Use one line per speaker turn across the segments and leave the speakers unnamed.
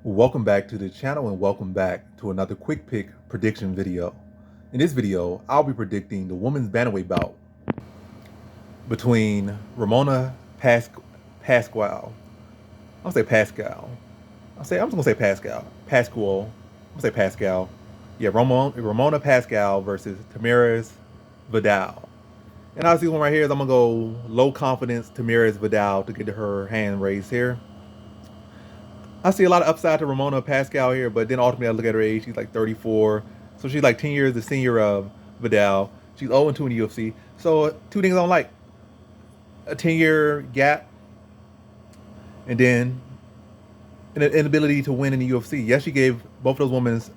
Welcome back to the channel and welcome back to another quick pick prediction video. In this video, I'll be predicting the women's bantamweight bout between Ramona Pascual. I'll say Pascal. I'm just gonna say Pascal. Pascual. I'm gonna say Pascal. Yeah, Ramona Pascual versus Tamires Vidal. And obviously, one right here is I'm gonna go low confidence Tamires Vidal to get her hand raised here. I see a lot of upside to Ramona Pascual here, but then ultimately I look at her age. She's like 34. So she's like 10 years the senior of Vidal. She's 0-2 in the UFC. So two things I don't like. A 10-year gap and then an inability to win in the UFC. Yes, she gave both of those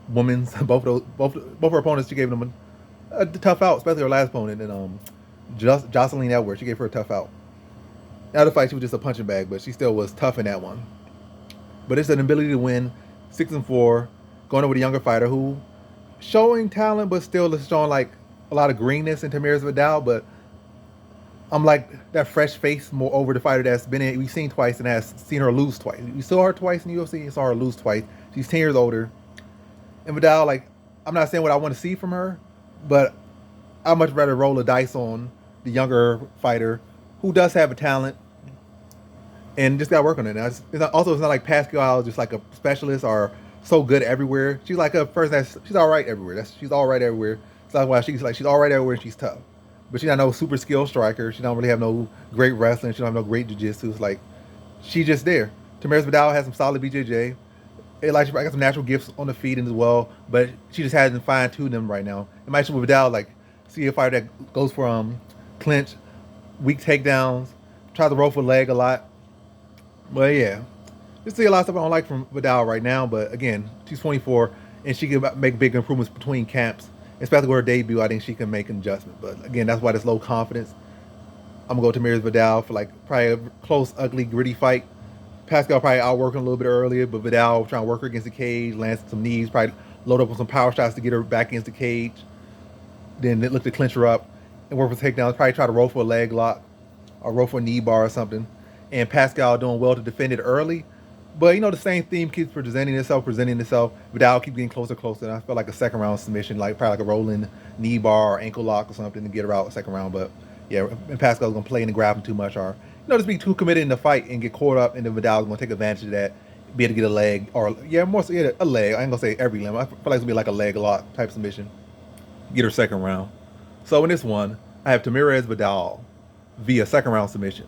both her opponents, she gave them a tough out, especially her last opponent, and Jocelyn Edwards, she gave her a tough out. Now the fight, she was just a punching bag, but she still was tough in that one. But it's an ability to win 6-4, going over the younger fighter who showing talent, but still is showing like a lot of greenness in Tamires Vidal. But I'm like that fresh face more over the fighter that's been in. We've seen twice and has seen her lose twice. We saw her twice in the UFC and saw her lose twice. She's 10 years older. And Vidal, like, I'm not saying what I want to see from her, but I'd much rather roll the dice on the younger fighter who does have a talent. And just got to work on it. Now, it's not like Pascual is just like a specialist or so good everywhere. She's like a person she's all right everywhere. She's all right everywhere. So that's why she's all right everywhere and she's tough. But she's not no super skilled striker. She don't really have no great wrestling. She don't have no great jiu-jitsu. It's like she's just there. Tamires Vidal has some solid BJJ. She got some natural gifts on the feet as well, but she just hasn't fine-tuned them right now. It might be with Vidal, like, see a fighter that goes for clinch, weak takedowns, tries to roll for leg a lot. But yeah, just see a lot of stuff I don't like from Vidal right now. But again, she's 24 and she can make big improvements between camps. Especially with her debut, I think she can make an adjustment. But again, that's why there's low confidence. I'm gonna go to Tamires Vidal for like probably a close, ugly, gritty fight. Pascual probably outworking a little bit earlier, but Vidal trying to work her against the cage, land some knees, probably load up on some power shots to get her back against the cage. Then look to clinch her up and work for takedowns. Probably try to roll for a leg lock or roll for a knee bar or something. And Pascual doing well to defend it early. But, you know, the same theme keeps presenting itself. Vidal keeps getting closer. And I felt like a second round submission, like probably like a rolling knee bar or ankle lock or something to get her out second round. But, yeah, and Pascal's going to play in the grappling too much or, you know, just be too committed in the fight and get caught up. And then Vidal's going to take advantage of that, be able to get a leg or, yeah, more so, yeah, a leg. I ain't going to say every limb. I feel like it's going to be like a leg lock type submission. Get her second round. So in this one, I have Tamires Vidal via second round submission.